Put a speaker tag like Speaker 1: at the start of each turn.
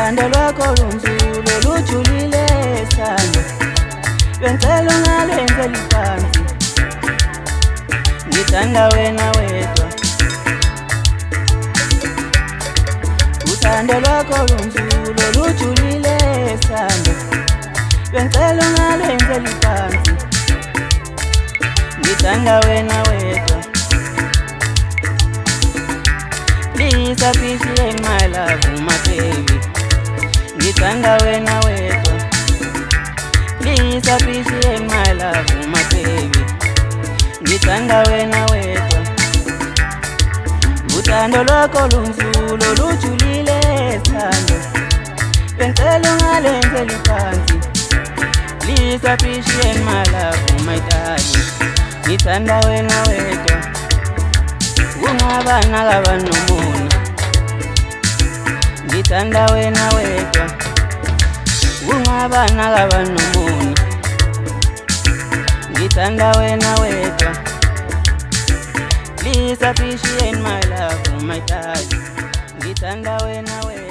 Speaker 1: Uthando lwakho lunzulu lujulile sithando, lwenzela ungalwenzeli phansi. Ngithanda wena wedwa. Uthando lwakho lunzulu lujulile sithando, lwenzela ungalwenzeli phansi. Ngithanda wena wedwa. Please appreciate my love, my baby. Ngithanda wena wedwa. Please appreciate my love, my baby. Ngithanda wena wedwa. Uthando lwakho lunzulu lujulile sithando, lwenzela ungalwenzeli phansi. Please appreciate my love, my darling. Ngithanda wena wedwa. Ungaba nakaba nomona. Ngithanda wena wedwa. Ungaba nakaba nomona. Ngithanda wena wedwa. Please appreciate my love, my darling. Ngithanda wena wedwa.